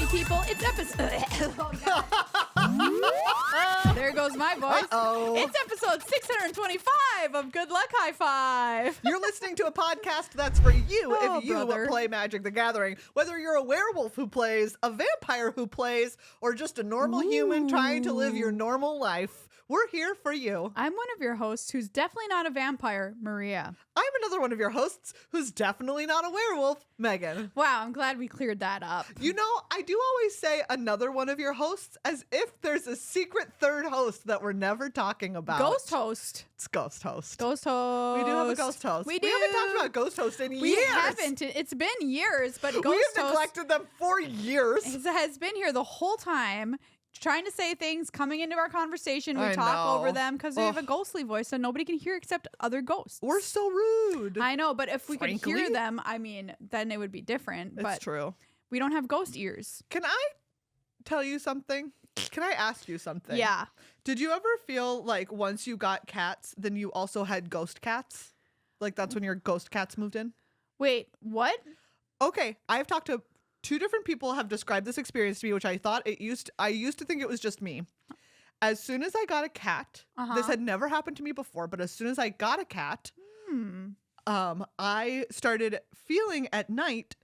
party people. It's episode... There goes my voice. Uh-oh. It's episode 625 of Good Luck High Five. You're listening to a podcast that's for you Oh, if you brother. play Magic the Gathering. Whether you're a werewolf who plays, a vampire who plays, or just a normal human trying to live your normal life, we're here for you. I'm one of your hosts who's definitely not a vampire, Maria. I'm another one of your hosts who's definitely not a werewolf, Megan. Wow, I'm glad we cleared that up. You know, I do always say another one of your hosts as if there's a secret third host that we're never talking about. Ghost host. It's ghost host. Ghost host. We do have a ghost host. We do. We haven't talked about ghost host in We years. haven't. It's been years, but ghost We have host neglected them for years. has been here the whole time, trying to say things, coming into our conversation. We I talk know. over them because we have a Ugh. ghostly voice and nobody can hear except other ghosts. We're so rude. I know, but if we could hear Frankly. them, I mean, then it would be different. It's But true. we don't have ghost ears. Can I tell you something? Can I ask you something? Yeah. Did you ever feel like once you got cats, then you also had ghost cats? Like that's when your ghost cats moved in? Wait, what? Okay, I've talked to two different people have described this experience to me, which I thought I used to think it was just me. As soon as I got a cat, this had never happened to me before, but as soon as I got a cat, I started feeling at night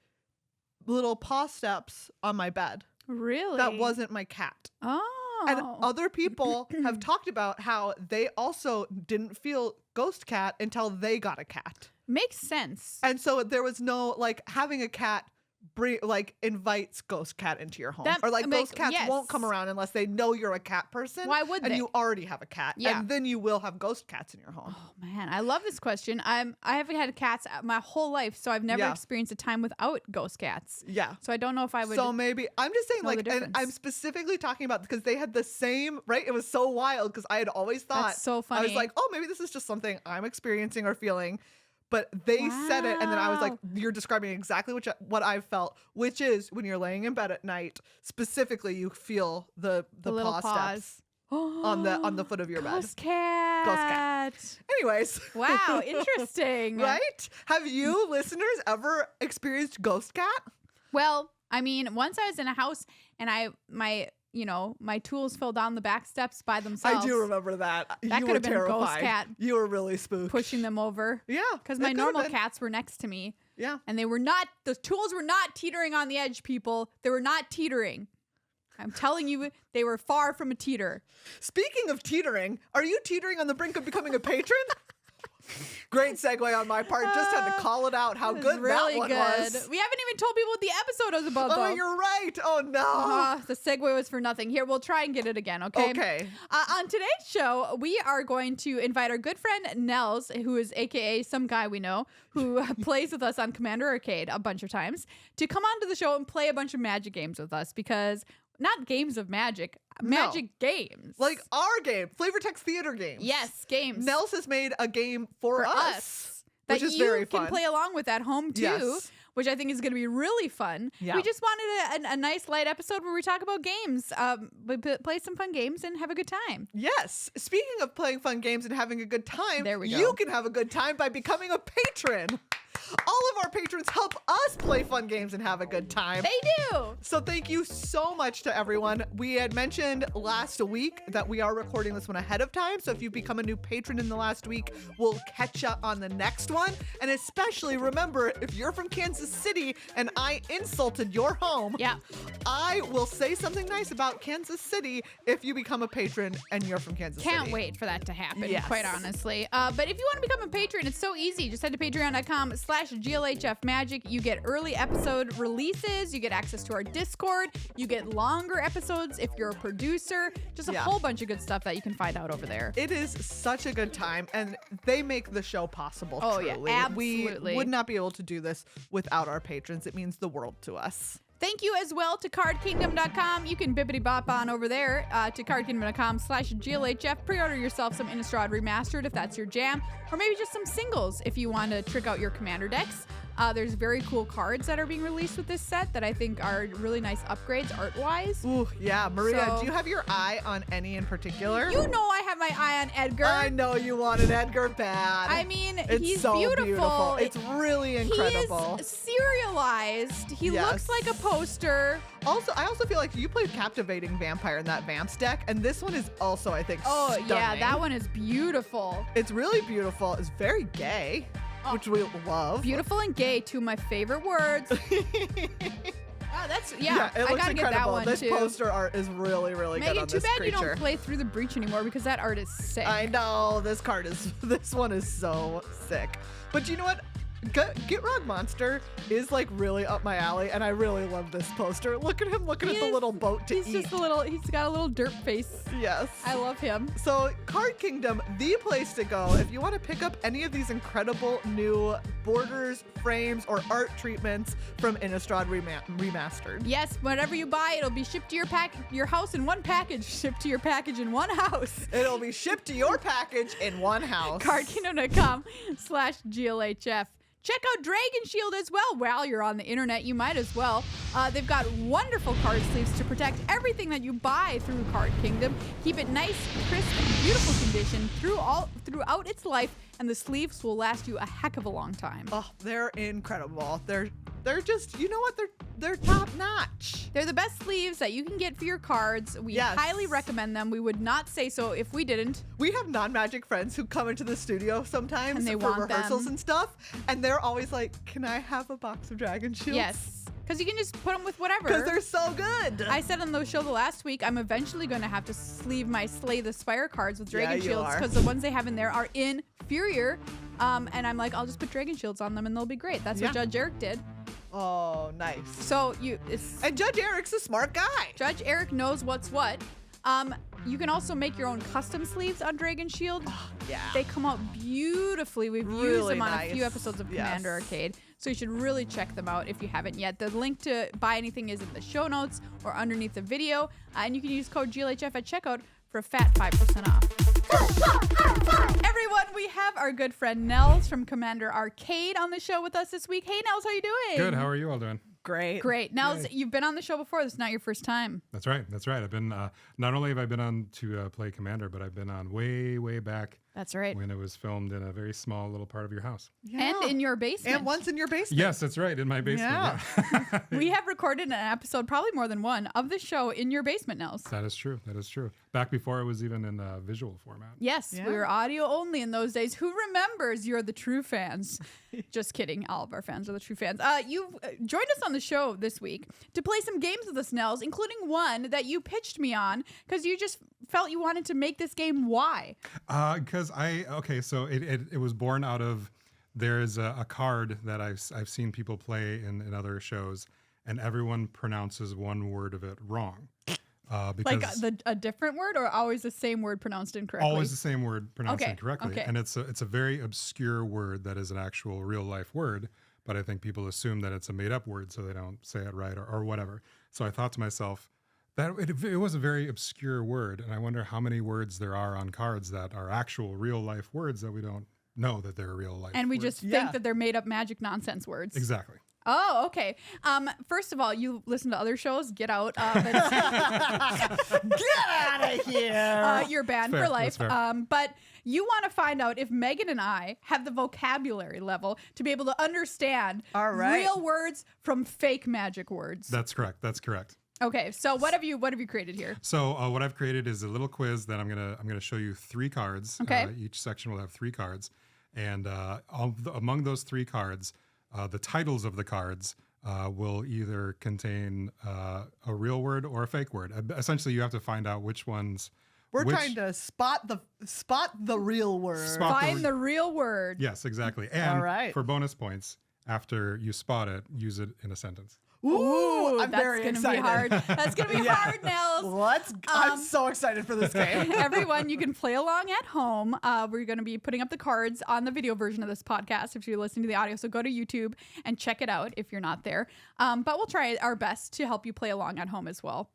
little paw steps on my bed. Really? That wasn't my cat. Oh. And other people have talked about how they also didn't feel ghost cat until they got a cat. Makes sense. And so there was no, like, having a cat invites ghost cat into your home. That Or like makes- ghost cats yes. won't come around unless they know you're a cat person. Why would and they? you already have a cat. Yeah. And then you will have ghost cats in your home. Oh man, I love this question. I haven't had cats my whole life, so I've never Yeah. experienced a time without ghost cats. Yeah. So I don't know if I would. So maybe I'm just saying, know the like, and difference. I'm specifically talking about because they had the same, right? It was so wild because I had always thought, That's so I was funny. like, oh, maybe this is just something I'm experiencing or feeling. But they said it, and then I was like, Wow. you're describing exactly what I felt, which is when you're laying in bed at night, specifically, you feel the little paw paws steps on the foot of your bed. Ghost cat. Ghost cat. Anyways. Wow, interesting. Right? Have you listeners ever experienced ghost cat? Well, I mean, once I was in a house and my tools fell down the back steps by themselves. I do remember that. That You could were have been a ghost terrified. cat You were really spooked. pushing them over. Yeah. Because it my could've normal been. cats were next to me. Yeah. And the tools were not teetering on the edge, people. They were not teetering. I'm telling you, they were far from a teeter. Speaking of teetering, are you teetering on the brink of becoming a patron? Great segue on my part. Just had to call it out how This good is really that one good. was. We haven't even told people what the episode was about, Oh, though. you're right. Oh, no. The segue was for nothing. Here, we'll try and get it again, okay? Okay. On today's show, we are going to invite our good friend Nels, who is AKA some guy we know, who plays with us on Commander Arcade a bunch of times, to come onto the show and play a bunch of Magic games with us because... Not games of Magic, Magic games. Like our game, Flavor Text Theater games. Yes, games. Nels has made a game for us, that which is you very can fun. play along with at home too, Yes. which I think is going to be really fun. Yeah. We just wanted a nice light episode where we talk about games, play some fun games and have a good time. Yes. Speaking of playing fun games and having a good time, There we go. you can have a good time by becoming a patron. All of our patrons help us play fun games and have a good time. They do. So thank you so much to everyone. We had mentioned last week that we are recording this one ahead of time. So if you've become a new patron in the last week, we'll catch up on the next one. And especially remember, if you're from Kansas City and I insulted your home, Yeah. I will say something nice about Kansas City if you become a patron and you're from Kansas City. Can't wait for that to happen, Yes. quite honestly. But if you want to become a patron, it's so easy. Just head to patreon.com/GLHF Magic. You get early episode releases. You get access to our Discord. You get longer episodes if you're a producer. Just a Yeah. whole bunch of good stuff that you can find out over there. It is such a good time, and they make the show possible. Oh, yeah, truly. absolutely. We would not be able to do this without our patrons. It means the world to us. Thank you as well to cardkingdom.com. You can bippity bop on over there to cardkingdom.com/GLHF. Pre-order yourself some Innistrad Remastered if that's your jam, or maybe just some singles if you want to trick out your commander decks. There's very cool cards that are being released with this set that I think are really nice upgrades art-wise. Ooh, yeah. Maria, So- do you have your eye on any in particular? You know I have my eye on Edgar. I know you wanted Edgar bad. I mean, it's he's so beautiful. It's really incredible. He is serialized. He looks Yes. like a poster. Also, I also feel like you played Captivating Vampire in that Vamps deck, and this one is also, I think, Oh, stunning. yeah, that one is beautiful. It's really beautiful. It's very gay, which we love. Beautiful and gay, two of my favorite words. Oh, that's, yeah, it I looks gotta get that incredible. one This too. poster art is really, really good Megan, on too this bad creature. you don't play Through the Breach anymore because that art is sick. I know, this one is so sick. But you know what? Get Rod Monster is like really up my alley, and I really love this poster. Look at him looking at the little boat to He's eat. just a little, he's got a little dirt face. Yes. I love him. So Card Kingdom, the place to go if you want to pick up any of these incredible new borders, frames, or art treatments from Innistrad Remastered. Yes, whatever you buy, it'll be shipped to your house in one package. Shipped to your package in one house. It'll be shipped to your package in one house. CardKingdom.com/GLHF. Check out Dragon Shield as well. While you're on the internet, you might as well. They've got wonderful card sleeves to protect everything that you buy through Card Kingdom. Keep it nice, crisp, beautiful condition throughout its life, and the sleeves will last you a heck of a long time. Oh, they're incredible. They're just, you know what? They're top notch. They're the best sleeves that you can get for your cards. We Yes. highly recommend them. We would not say so if we didn't. We have non-magic friends who come into the studio sometimes And they for want rehearsals them. and stuff, and they're always like, "Can I have a box of Dragon Shields?" Yes, because you can just put them with whatever. Because they're so good. I said on the show the last week, I'm eventually going to have to sleeve my Slay the Spire cards with Dragon Yeah, you Shields are. because the ones they have in there are inferior. And I'm like, I'll just put Dragon Shields on them and they'll be great. That's Yeah. what Judge Eric did. Oh, nice. So And Judge Eric's a smart guy. Judge Eric knows what's what. You can also make your own custom sleeves on Dragon Shield. Yeah. They come out beautifully. We've used Really them on a few nice. episodes of Yes. Commander Arcade. So you should really check them out if you haven't yet. The link to buy anything is in the show notes or underneath the video. And you can use code GLHF at checkout for a fat 5% off. Everyone, we have our good friend Nels from Commander Arcade on the show with us this week. Hey, Nels, how you doing? Good. How are you all doing? Great. Great. Nels, you've been on the show before. This is not your first time. That's right. That's right. I've been not only have I been on to play Commander, but I've been on way back That's right. when it was filmed in a very small little part of your house. Yeah. And in your basement. And once in your basement. Yes, that's right. In my basement. Yeah. We have recorded an episode, probably more than one, of the show in your basement, Nels. That is true. That is true. Back before it was even in visual format. Yes, Yeah. we were audio only in those days. Who remembers? You're the true fans. Just kidding. All of our fans are the true fans. You've joined us on the show this week to play some games with us, Nels, including one that you pitched me on because you just felt you wanted to make this game. Why? Because so it was born out of there's a card that I've seen people play in other shows, and everyone pronounces one word of it wrong. Because Like a different word or always the same word pronounced incorrectly? always the same word pronounced Okay, incorrectly. okay. And it's a very obscure word that is an actual real life word, but I think people assume that it's a made up word so they don't say it right or whatever. So I thought to myself that it was a very obscure word, and I wonder how many words there are on cards that are actual real life words that we don't know that they're real life And we words. just Yeah. think that they're made up magic nonsense words. Exactly. Oh, okay. First of all, you listen to other shows. Get out. Get out of here. You're banned Fair, for life. that's fair. But you want to find out if Megan and I have the vocabulary level to be able to understand All right. real words from fake magic words. That's correct. That's correct. Okay, so what have you created here? So what I've created is a little quiz that I'm gonna show you 3 cards. Okay. Each section will have 3 cards, and among those 3 cards, the titles of the cards will either contain a real word or a fake word. Essentially, you have to find out which ones. We're which- trying to spot the real word. Spot- Find the real word. Yes, exactly. And All right. for bonus points, after you spot it, use it in a sentence. Ooh, I'm that's very gonna excited. be hard. That's gonna be Yeah. hard, Nels. I'm so excited for this game. Everyone, you can play along at home. We're going to be putting up the cards on the video version of this podcast if you're listening to the audio. So go to YouTube and check it out if you're not there. But we'll try our best to help you play along at home as well.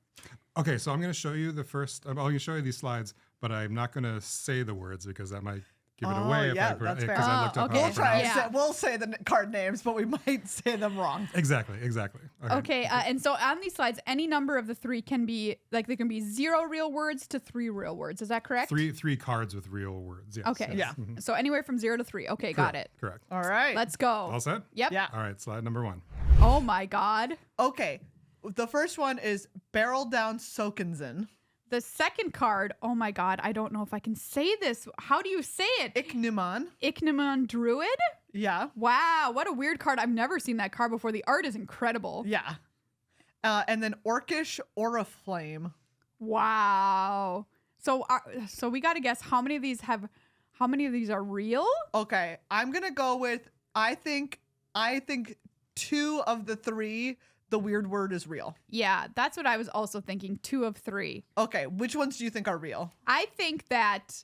Okay, so I'm going to show you the first. I'm going to show you these slides, but I'm not going to say the words because that might give it away yeah, if I that's fair. because I looked up okay. how We'll to try. pronounce Yeah. it. We'll say the card names, but we might say them wrong. Exactly. Okay, and so on these slides, any number of the three can be like there can be 0 real words to 3 real words. Is that correct? Three cards with real words. Yes. Okay. yes. Yeah. Mhm. So anywhere from 0 to 3. Okay, got it. Correct. All right. Let's go. All set? Yep. Yeah. All right, slide number 1. Oh my God. Okay. The first one is Barrel Down Sokenzen. The second card. Oh my God. I don't know if I can say this. How do you say it? Ichneumon. Ichneumon Druid. Yeah. Wow, what a weird card. I've never seen that card before. The art is incredible. Yeah. And then Orcish Oriflame. Wow. So we got to guess how many of these are real? Okay. I'm going to go with, I think 2 of the 3, the weird word is real. Yeah, that's what I was also thinking. 2 of 3. Okay. Which ones do you think are real? I think that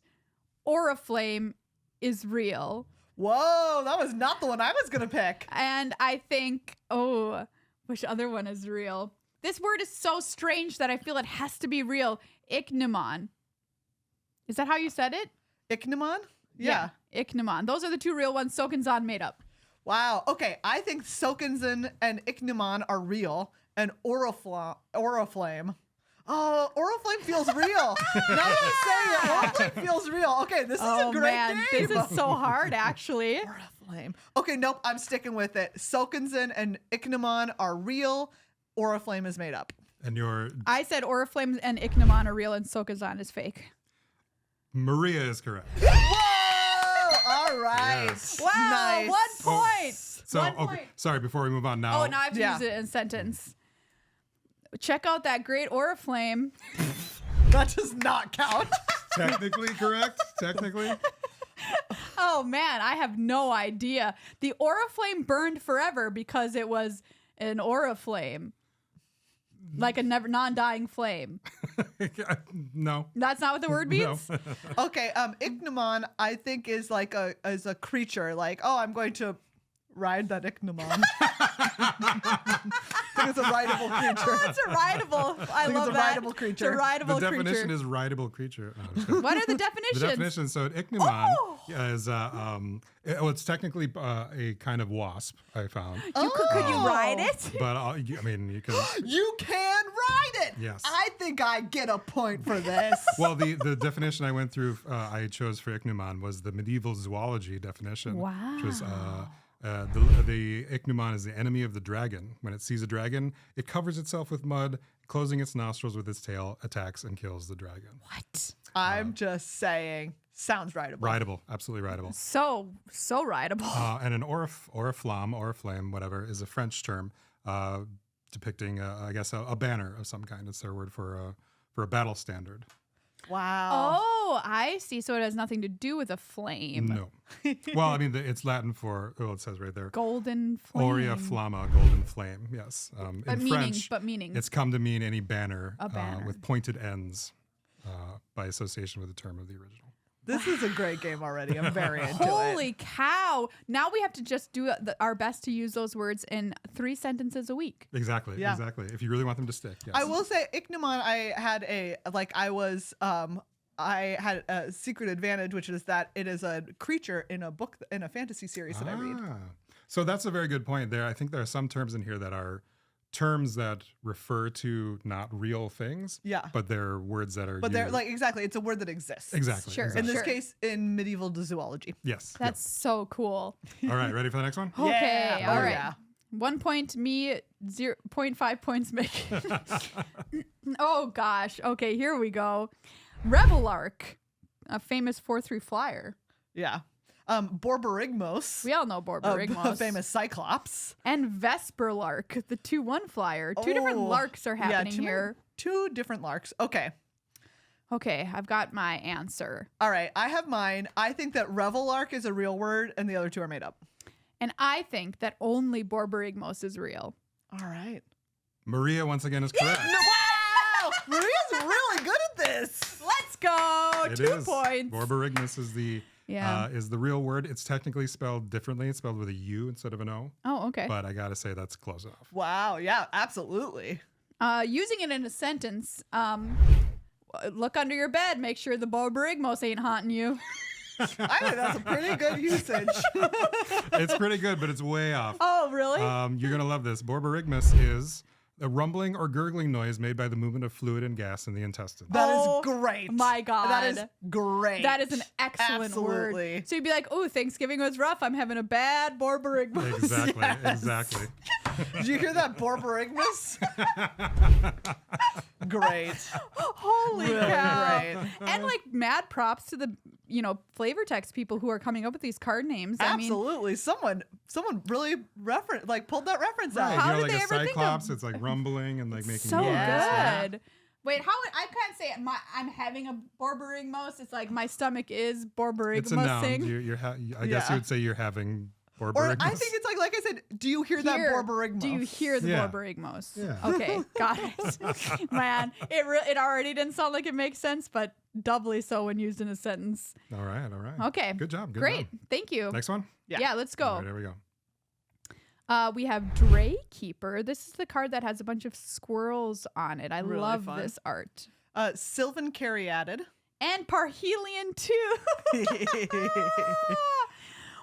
Oriflame is real. Whoa, that was not the one I was going to pick. And I think, which other one is real? This word is so strange that I feel it has to be real. Ichneumon. Is that how you said it? Ichneumon? Yeah. Ichneumon. Those are the 2 real ones Sokenzan made up. Wow. Okay. I think Sokenzen and Ichneumon are real, and Oriflame. Oh, Oriflame feels real. Now that I'm saying it, Oriflame feels real. Okay, this is a great game. This is so hard, actually. Oriflame. Okay, nope, I'm sticking with it. Sokenzen and Ichneumon are real. Oriflame is made up. And your I said Oriflame and Ichneumon are real and Sokenzan is fake. Maria is correct. Whoa! All right. Yes. Wow, Nice. 1 point. So, 1 okay, point. sorry, before we move on now. Oh, now I have to Yeah. use it in a sentence. Check out that great Oriflame. That does not count. Technically correct. Technically. Oh man, I have no idea. The Oriflame burned forever because it was an Oriflame. Like a never non-dying flame. No. That's not what the word No. means? Okay, Ichneumon I think is like a creature. Like, oh, I'm going to ride that Ichneumon. I think it's a rideable creature. Oh, it's a rideable. I think love it's a that. rideable creature. It's a rideable The definition creature. is rideable creature. No, I'm just kidding. What are the definitions? The definition, so Ichneumon Oh! is it's technically a kind of wasp, I found. Could you ride Oh. it? But I mean, you can. You can ride it. Yes. I think I get a point for this. Well, the definition I went through, I chose for Ichneumon was the medieval zoology definition. Wow. Which was the Ichneumon is the enemy of the dragon. When it sees a dragon, it covers itself with mud, closing its nostrils with its tail, attacks and kills the dragon. What? I'm just saying, sounds rideable. Rideable, absolutely rideable. So rideable. And an oriflamme, whatever, is a French term depicting, I guess, a banner of some kind. It's their word for a battle standard. Wow. Oh, I see. So it has nothing to do with a flame. No. Well, I mean, it's Latin for, it says right there. Golden flame. Aurea flamma, golden flame. Yes. But In meaning, French, meaning. it's come to mean any banner, A banner. with pointed ends by association with the term of the original. This is a great game already. I'm very into it. Holy cow. Now we have to just do our best to use those words in 3 sentences a week. Exactly. Yeah. Exactly. If you really want them to stick. Yes. I will say Ichneumon, I had a secret advantage, which is that it is a creature in a book, in a fantasy series that I read. So that's a very good point there. I think there are some terms in here that are terms that refer to not real things. Yeah. But they're words that are But they're used. like, exactly, it's a word that exists. Exactly. Sure. In exactly. this Sure. case, in medieval zoology. Yes. That's so cool. Yep. All right. Ready for the next one? Okay, Yeah. all Oh, right. yeah. 1 point me, 0.5 points Megan. Oh gosh. Okay, here we go. Revelark, a famous 4/3 flyer. Yeah. Borborygmos, We all know a Borborygmos. famous cyclops. And Vesperlark, the 2/1 flyer. Two different Oh, larks are happening two here. Two different larks. Okay. Okay, I've got my answer. All right. I have mine. I think that Revelark is a real word and the other 2 are made up. And I think that only Borborygmos is real. All right. Maria once again is correct. Wow! Maria's really good at this. Let's go. It 2 is. points. Borborygmus is the Yeah. is the real word. It's technically spelled differently. It's spelled with a U instead of an O. Oh, okay. But I gotta say that's close enough. Wow. Yeah, absolutely. Using it in a sentence, look under your bed. Make sure the Borborygmos ain't haunting you. I think that's a pretty good usage. It's pretty good, but it's way off. Oh, really? You're going to love this. Borborygmus is a rumbling or gurgling noise made by the movement of fluid and gas in the intestines. That Oh, is great. my God. That is great. That is an excellent Absolutely. word. So you'd be like, oh, Thanksgiving was rough. I'm having a bad Borborygmus. Exactly, Yes. exactly. Did you hear that, Borborygmus? Great. Holy Really cow. great. And like mad props to the, flavor text people who are coming up with these card names. I mean, Absolutely. Someone really pulled that reference Right, out. How you know, did like they a ever think of- cyclops, it's like rumbling and like making so noise. Yeah. good. Wait, how I can't say it. I'm having a Borborygmus. It's like my stomach is It's a noun. Borborygmusing. I guess Yeah. you would say you're having Or Borborygmus. I think it's like I said, do you hear that Borborygmus? Do you hear the Yeah. Borborygmus? Yeah. Okay, got it. Man, it already didn't sound like it makes sense, but doubly so when used in a sentence. All right, all right. Okay. Good job. Good Great. job. Thank you. Next one. Yeah. Yeah, let's go. All right, there we go. We have Dray Keeper. This is the card that has a bunch of squirrels on it. I Really love fun. this art. Sylvan Caryatid. And Parhelion too.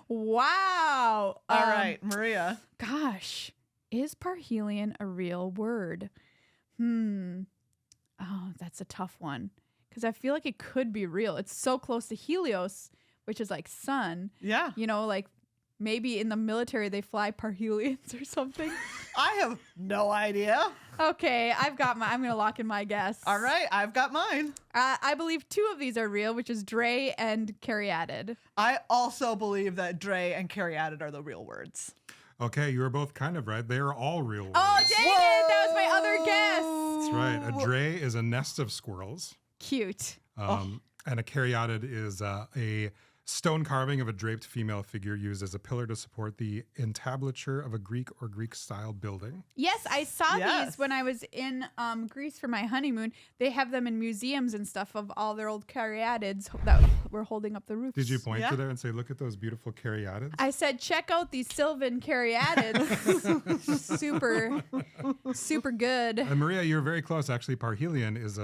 Wow. All right, Maria. Gosh, is Parhelion a real word? Oh, that's a tough one. Because I feel like it could be real. It's so close to Helios, which is like sun. Yeah. Like maybe in the military they fly Parhelions or something. I have no idea. Okay, I'm going to lock in my guess. All right, I've got mine. I believe two of these are real, which is Dray and Caryatid. I also believe that Dray and Caryatid are the real words. Okay, you were both kind of right. They are all real words. Oh, dang it! That was my other guess. That's right. A dray is a nest of squirrels. Cute. And a caryatid is a stone carving of a draped female figure used as a pillar to support the entablature of a Greek or Greek-style building. Yes, I saw Yes. these when I was in Greece for my honeymoon. They have them in museums and stuff of all their old caryatids that were holding up the roofs. Did you point Yeah. to there and say, look at those beautiful caryatids? I said, check out these Sylvan caryatids. super good. And Maria, you're very close. Actually, Parhelion is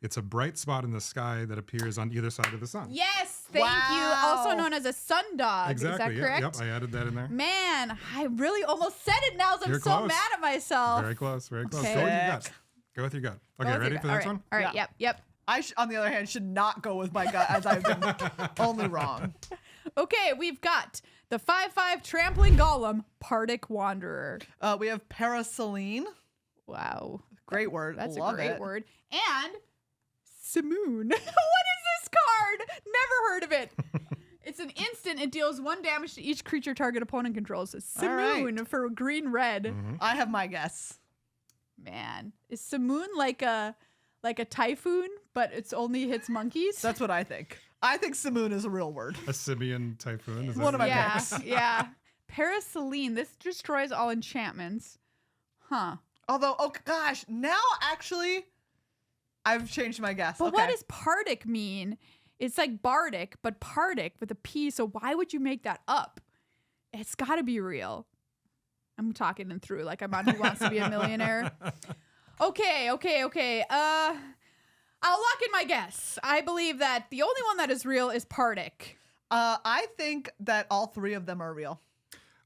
it's a bright spot in the sky that appears on either side of the sun. Yes, thank you. Wow. Also known as a sundog. Exactly. Is that correct? Yep, I added that in there. Man, I really almost said it now. I'm You're so close. mad at myself. Very close. Very close. Okay. Go with your gut. Go with your gut. Go Okay, with ready your for gut. the next All one? right. All right. Yeah. Yep. I, on the other hand, should not go with my gut as I've been only wrong. Okay, we've got the 5/5 trampling golem, Pardic Wanderer. We have Paraceline. Wow. Great word. That's Love a great it. word. And Simoon. What is this card? Never heard of it. It's an instant. It deals 1 damage to each creature target opponent controls. It's All right. Simoon for green red. Mm-hmm. I have my guess. Man, is Simoon like a typhoon, but it's only hits monkeys? That's what I think. I think Simoon is a real word. A Sibian typhoon. Is that One of my what it is? picks. Yeah. Paraceline. This destroys all enchantments. Huh. Although, oh gosh, now actually, I've changed my guess. But okay. what does Pardic mean? It's like Bardic, but Pardic with a P. So why would you make that up? It's got to be real. I'm talking them through like I'm on Who Wants to Be a Millionaire. Okay. I'll lock in my guess. I believe that the only one that is real is Pardic. I think that all three of them are real.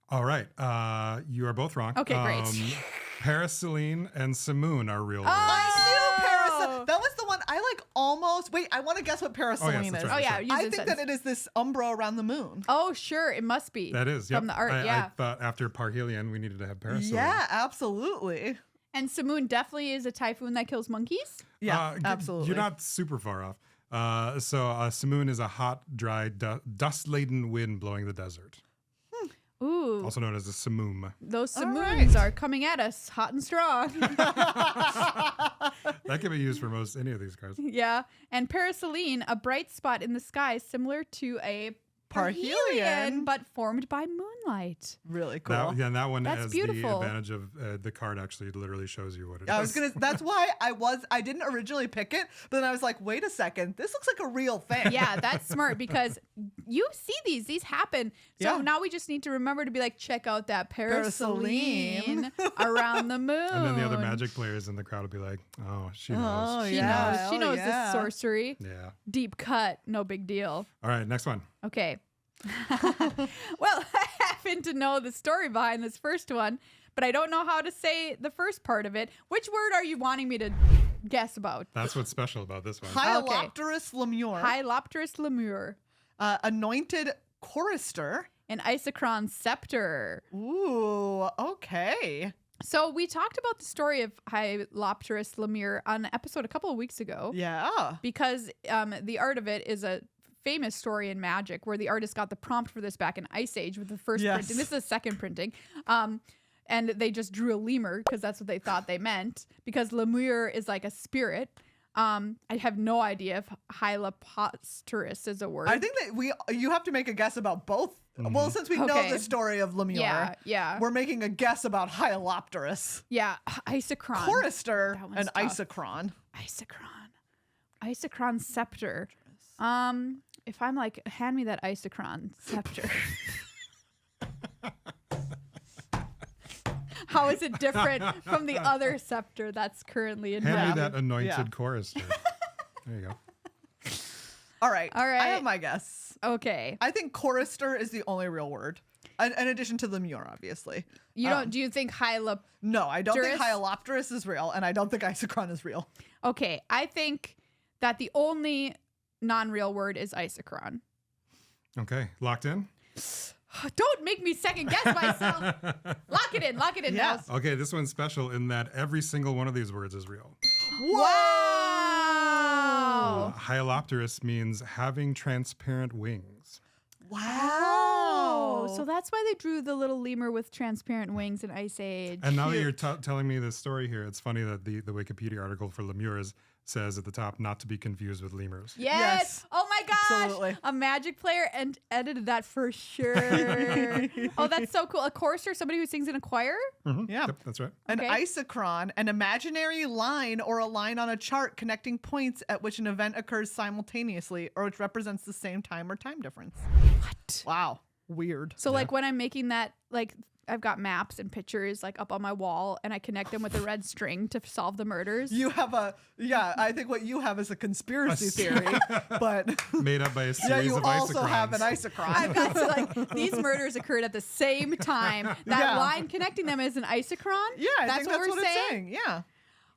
All right. You are both wrong. Okay, great. Paraceline and Simoon are real words. I knew Paraceline. Oh. That was the one I like almost. Wait, I want to guess what Paraceline that's is. right. Oh, yeah. Sure. use I it think since. that it is this umbra around the moon. Oh, sure. It must be. That is, From yep. the art, I yeah. thought after Parhelion, we needed to have Paraceline. Yeah, absolutely. And Simoon definitely is a typhoon that kills monkeys. Yeah, G- absolutely. You're not super far off. Simoon is a hot, dry, dust-laden wind blowing the desert, Ooh. also known as a simoom. Those All Simoons right. are coming at us hot and strong. That can be used for most any of these cards. Yeah. And Paraceline, a bright spot in the sky similar to a Parhelion. but formed by moonlight. Really cool. And that one That's has beautiful. the advantage of the card actually literally shows you what it is. I was gonna. That's why I didn't originally pick it, but then I was like, wait a second, this looks like a real thing. Yeah, that's smart because you see these happen. So Yeah. now we just need to remember to be like, check out that Parasoline. parasoline around the moon. And then the other Magic players in the crowd will be like, oh, she knows. Oh, She yeah. knows. She Oh, knows yeah. this sorcery. Yeah. Deep cut, no big deal. All right, next one. Okay. Well, I happen to know the story behind this first one, but I don't know how to say the first part of it. Which word are you wanting me to guess about? That's what's special about this one. Hyalopterus lemure. Hyalopterus lemure, Anointed chorister. an Isochron scepter. Ooh, okay. So we talked about the story of Hyalopterus lemure on an episode a couple of weeks ago Yeah. because the art of it is a famous story in Magic where the artist got the prompt for this back in Ice Age with the first Yes. printing. This is the second printing. And they just drew a lemur because that's what they thought they meant because lemure is like a spirit. I have no idea if Hyalopterus is a word. I think that you have to make a guess about both. Well, since we know Okay. the story of lemure, yeah. we're making a guess about Hyalopterus. Yeah, Isochron. Chorister That one's and tough. Isochron. Isochron scepter. If I'm like, hand me that Isochron scepter. How is it different from the other scepter that's currently in Hand me Magic? that anointed Yeah. chorister. There you go. All right. All right. I have my guess. Okay. I think chorister is the only real word. In addition to lemure, obviously. You don't? Do you think Hyalop? No, I don't think Juris? Hyalopterus is real, and I don't think Isochron is real. Okay, I think that the only non-real word is Isochron. Okay, locked in? Don't make me second guess myself. Lock it in. Lock it in. Yeah. Nels. Okay, this one's special in that every single one of these words is real. Wow. Hyalopterus means having transparent wings. Wow. So that's why they drew the little lemur with transparent wings in Ice Age. And now that you're telling me this story here, it's funny that the Wikipedia article for lemures says at the top, not to be confused with lemurs. Yes. Yes. Oh my gosh. Absolutely. A Magic player and edited that for sure. Oh, that's so cool. A chorister, somebody who sings in a choir? Mhm. Yeah. Yep, that's right. An Okay. isochron, an imaginary line or a line on a chart connecting points at which an event occurs simultaneously or which represents the same time or time difference. What? Wow. Weird. So like when I'm making that, like I've got maps and pictures like up on my wall and I connect them with a red string to solve the murders. You have I think what you have is a conspiracy theory, but Made up by a yeah, series you of also have an isochrons. isochron. I've got to like these murders occurred at the same time. That Yeah. line connecting them is an isochron. Yeah, I think that's we're what it's saying. Yeah.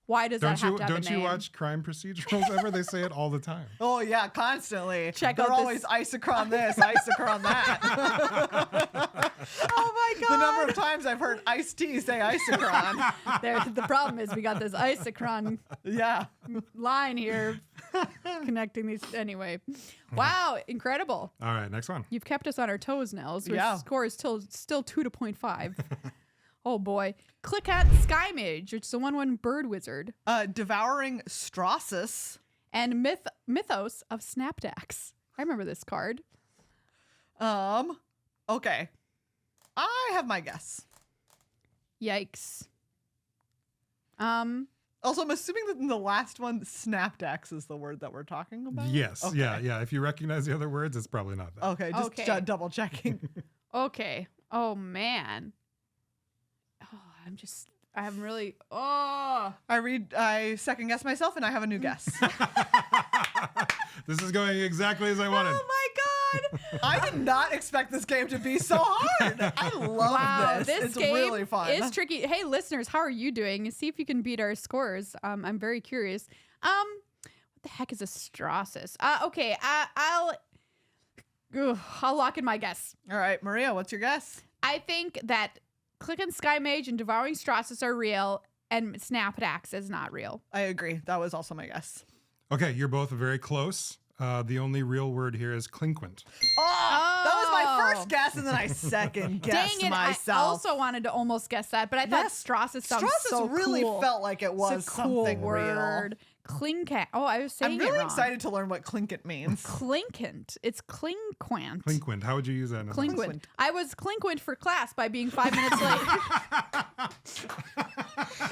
Why does that have to have Don't a you name? watch crime procedurals ever? They say it all the time. Oh yeah, constantly. Check They're out this- always isochron this, isochron that. Oh my The god! number of times I've heard Ice-T say isochron. The problem is we got this isochron Yeah. line here connecting these. Anyway, wow, incredible! All right, next one. You've kept us on our toes, Nels. Your Yeah. score is still 2 to 0.5. Oh boy, click at Sky Mage, which is a 1/1 bird wizard, Devouring Strauss. and Mythos of Snapdax. I remember this card. Okay. I have my guess. Yikes. Also, I'm assuming that in the last one, Snapdax is the word that we're talking about. Yes, Okay. yeah. If you recognize the other words, it's probably not that. Okay, just Okay. double checking. Okay. Oh man. Oh, I'm really. Oh. I second guess myself, and I have a new guess. This is going exactly as I wanted. Oh my god. I did not expect this game to be so hard. I love Wow, this. this It's game really fun. is tricky. Hey, listeners, how are you doing? See if you can beat our scores. I'm very curious. What the heck is a Strauss? Okay, I'll lock in my guess. All right, Maria, what's your guess? I think that Click and Sky Mage and Devouring Strauss are real, and Snapdax is not real. I agree. That was also my guess. Okay, you're both very close. The only real word here is clinquant. Oh, that was my Oh. first guess, and then I second Dang guessed it! myself. I also wanted to almost guess that, but I thought Yes. Strauss sounds Strauss so really cool. felt like it was It's a cool something word. real. Clinkant. Oh, I was saying I'm it really wrong. excited to learn what clinkant means. Clinkant. It's clinquant. Clinquint. How would you use that? In a sentence? Clinquant. I was clinquant for class by being 5 minutes late.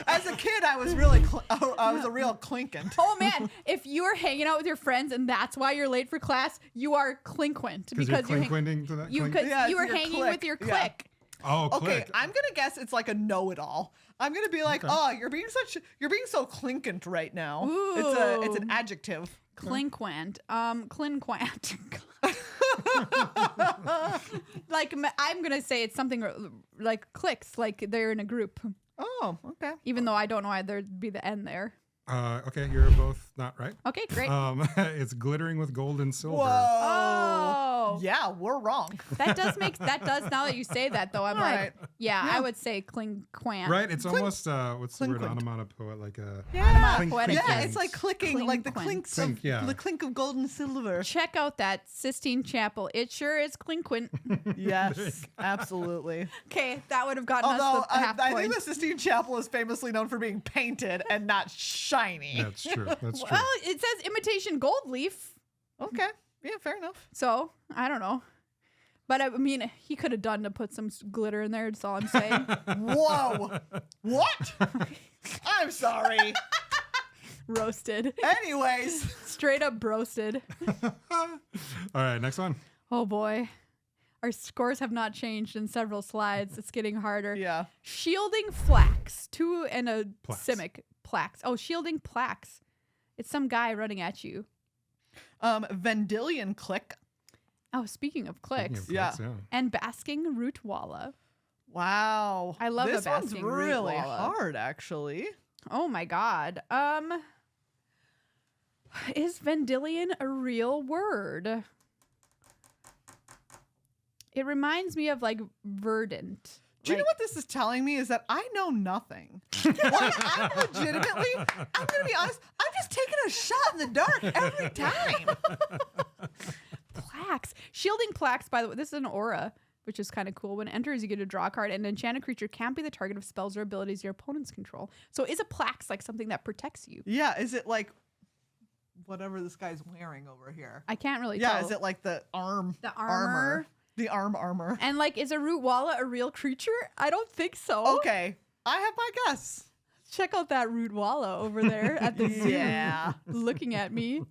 As a kid, I was really, I was a real clinkant. Oh man, if you are hanging out with your friends and that's why you're late for class, you are clinquant Because you're clinquinting to that. you clink? because Yeah, you were it's your hanging clique. with your Yeah. clique. Oh, Okay, click. I'm gonna guess it's like a know-it-all. I'm gonna be like, Okay. oh, you're being so clinkant right now. It's an adjective. Clinquant. Clinquant. Like I'm gonna say it's something like clicks, like they're in a group. Oh, okay. Even though I don't know why there'd be the N there. Okay, you're both not right. Okay, great. It's glittering with gold and silver. Whoa. Oh. Yeah, we're wrong. That does now that you say that though, I'm All like, right. yeah, Yeah. I would say clinquant. Right? It's almost what's the word? Clinquant. Onomatopoeia, like a Yeah. clink, Poetic, clink, Yeah, clink. it's like clicking, like the Clinquant. clinks Clink, of yeah. the clink of gold and silver. Check out that Sistine Chapel. It sure is clinquant. Yes, absolutely. Okay, that would have gotten Although us the half I point. think the Sistine Chapel is famously known for being painted and not shiny. That's true. That's true. Well, it says imitation gold leaf, Okay, yeah, fair enough. so I don't know. But I mean, he could have done to put some glitter in there. That's all I'm saying. Whoa, what? I'm sorry. Roasted, Anyways, straight up roasted. All right, next one. Oh boy, our scores have not changed in several slides. It's getting harder. yeah. Shielding flax. 2 and a Plaques. simic. Plaques. Oh, shielding plaques. It's some guy running at you. Vendilion click. Oh, speaking of Speaking clicks. of Yeah. clicks, And basking root walla. Wow. I love a this one's basking root really walla. hard, actually. Oh my god. Is Vendilion a real word? It reminds me of like verdant. Do you know what this is telling me? Is that I know nothing. I'm legitimately, I'm going to be honest, I'm just taking a shot in the dark every time. Plaques. Shielding plaques, by the way, this is an aura, which is kind of cool. When it enters, you get to draw a card, and an enchanted creature can't be the target of spells or abilities your opponents control. So is a plaques like something that protects you? Yeah, is it like whatever this guy's wearing over here? I can't really Yeah, tell. is it like the arm? The armor? The armor. And like, is a root walla a real creature? I don't think so. Okay, I have my guess. Check out that root walla over there at the zoo. Yeah. Looking at me.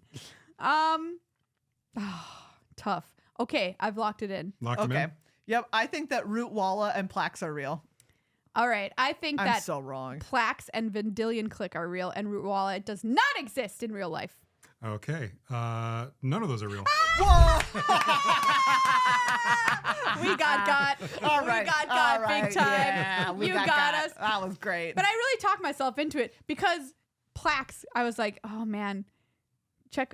Tough. Okay, I've locked it in. Locked him Okay. in. Yep, I think that root walla and plaques are real. All right, I think I'm that so wrong. plaques and Vendilion click are real, and root walla does not exist in real life. Okay. None of those are real. Whoa! We got. All right. We got all right, big time. Yeah, we You got us. That was great. But I really talked myself into it because plaques, I was like, oh man,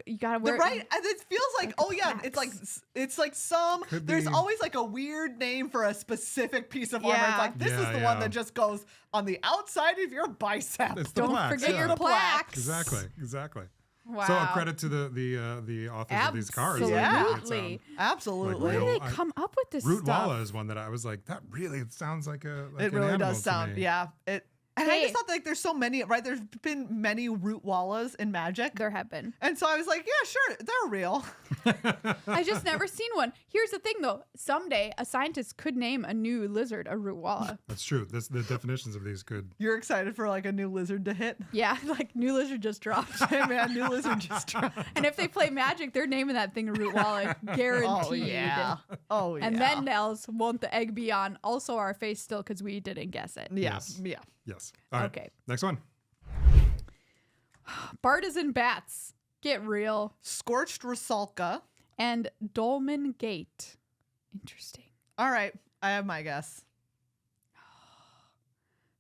you gotta wear it feels like, oh yeah, it's like some, Could there's be. always like a weird name for a specific piece of armor. Yeah. It's like, this is Yeah, the yeah. one that just goes on the outside of your bicep. It's the Don't plaques, forget yeah. your The plaques. Exactly. Wow. So credit to the authors of these cards. Like, Absolutely. it's, Absolutely. Where real- do they come up with this Root stuff? Walla is one that I was like, that really sounds like a. Like It an really animal does to sound, me. yeah. And I Hey. just thought like there's so many, right? There's been many root wallas in Magic. There have been. And so I was like, yeah, sure, they're real. I just never seen one. Here's the thing though. Someday a scientist could name a new lizard a root walla. That's true. The definitions of these could. You're excited for like a new lizard to hit? Yeah, like new lizard just dropped. Hey man, new lizard just dropped. And if they play Magic, they're naming that thing a root walla, guaranteed. Oh yeah. Oh yeah. And then Nels, won't the egg be on also our face still because we didn't guess it? yeah, Yes. yeah. Yes. All right. Okay. Next one. Bartisan bats, get real. Scorched Rusalka. And Dolmen Gate. Interesting. All right, I have my guess.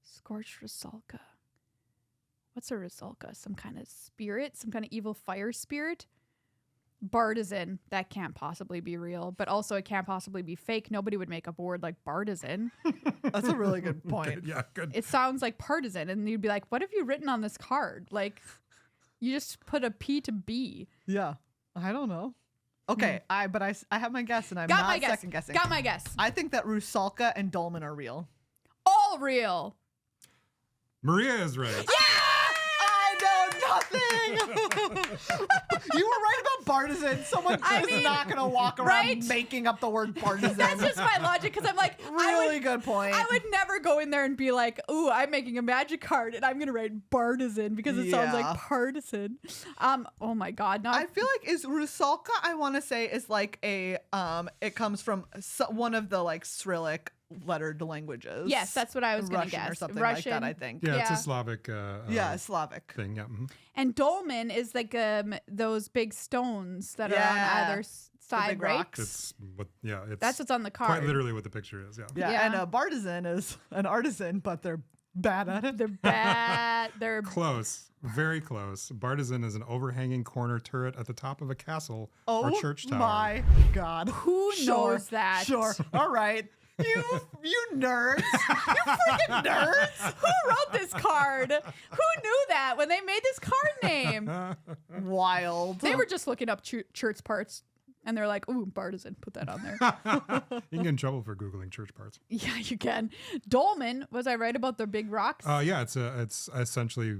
Scorched Rusalka. What's a Rusalka? Some kind of spirit? Some kind of evil fire spirit? Bartisan. That can't possibly be real. But also it can't possibly be fake. Nobody would make up a word like bartisan. That's a really good point. Good. Yeah. Good. It sounds like partisan. And you'd be like, what have you written on this card? Like, you just put a P to B. Yeah, I don't know. Okay, I have my guess and I'm Got not my guess. second guessing. Got my guess. I think that Rusalka and Dolmen are real. All real. Maria is right. I know thing. You were right about partisan. Someone is not going to walk around right? making up the word partisan. That's just my logic because I'm like, really good point. I would never go in there and be like, ooh, I'm making a magic card and I'm going to write partisan because it sounds like partisan. Oh my God. I feel like is Rusalka, I want to say, is like a, it comes from one of the like Cyrillic lettered languages. Yes, that's what I was going to Russian guess. or something Russian. like that, I think. Yeah, it's Yeah. a Slavic Slavic thing. Yeah. mhm. And dolmen is like those big stones that are on either side, big right? rocks. It's That's what's on the card. quite literally what the picture is. Yeah. Yeah, and a bartisan is an artisan, but they're bad at it. They're bad. They're Close, very close. Bartizan is an overhanging corner turret at the top of a castle or Oh church tower. my God. Who knows that? Sure. All right. You nerds. You freaking nerds. Who wrote this card? Who knew that when they made this card name? Wild. They were just looking up church parts and they're like, ooh, partisan, put that on there. You can get in trouble for Googling church parts. Yeah, you can. Dolmen, was I right about the big rocks? Yeah, it's essentially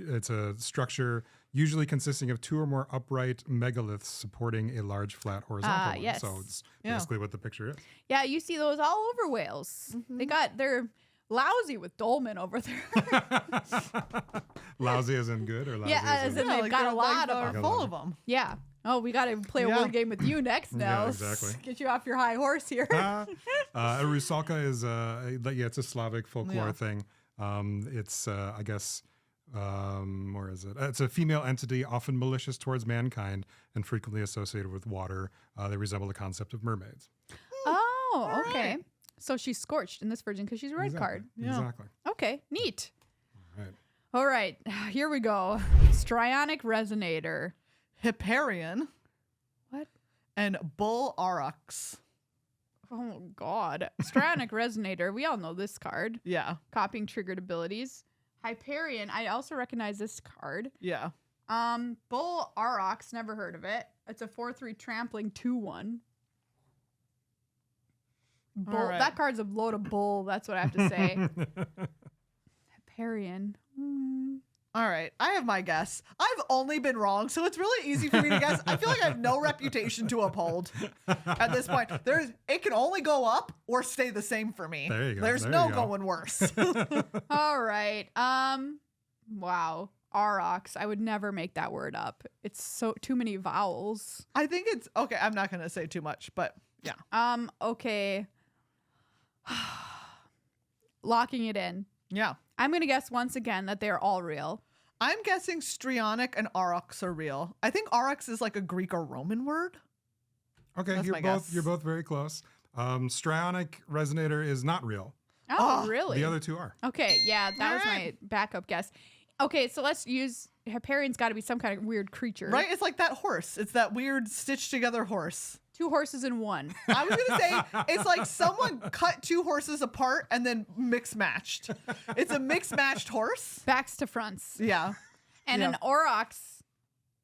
it's a structure usually consisting of 2 or more upright megaliths supporting a large flat horizontal one. yes. So it's basically what the picture is. Yeah, you see those all over Wales. They're lousy with dolmen over there. Lousy as in good or lousy Yeah, as as in in they've got a lot of they're them. full of them. Yeah. Oh, we got to play a word game with you next, Yeah, Nels. exactly. Get you off your high horse here. A Rusalka is it's a Slavic folklore thing. It's I guess where is it? It's a female entity, often malicious towards mankind and frequently associated with water. They resemble the concept of mermaids. Oh, okay. So she's scorched in this version because she's a red card. Exactly. Okay, neat. All right. All right, here we go. Strionic resonator. Hipparion What? and Bull Aurochs. Oh God. Strionic resonator. We all know this card. Yeah. Copying triggered abilities. Hyperion. I also recognize this card. Yeah. Bull Aurochs. Never heard of it. It's a 4/3 trampling 2/1. Bull. All right. That card's a load of bull. That's what I have to say. Hyperion. All right. I have my guess. I've only been wrong, so it's really easy for me to guess. I feel like I have no reputation to uphold at this point. It can only go up or stay the same for me. There you go. There's There no you go. going worse. All right. Wow. Aurochs. I would never make that word up. It's too many vowels. I think it's okay. I'm not going to say too much, but yeah. Okay. Locking it in. Yeah. I'm going to guess once again that they're all real. I'm guessing Strionic and Aurochs are real. I think Aurochs is like a Greek or Roman word. Okay, That's my guess. you're both very close. Strionic resonator is not real. Oh, Oh, really? The other 2 are. Okay, yeah, that was my Alright. backup guess. Okay, so let's use Hyperion's got to be some kind of weird creature. Right? It's like that horse. It's that weird stitched together horse. 2 horses in one. I was going to say it's like someone cut 2 horses apart and then mix matched. It's a mix matched horse. Backs to fronts. Yeah. And Yeah. an aurochs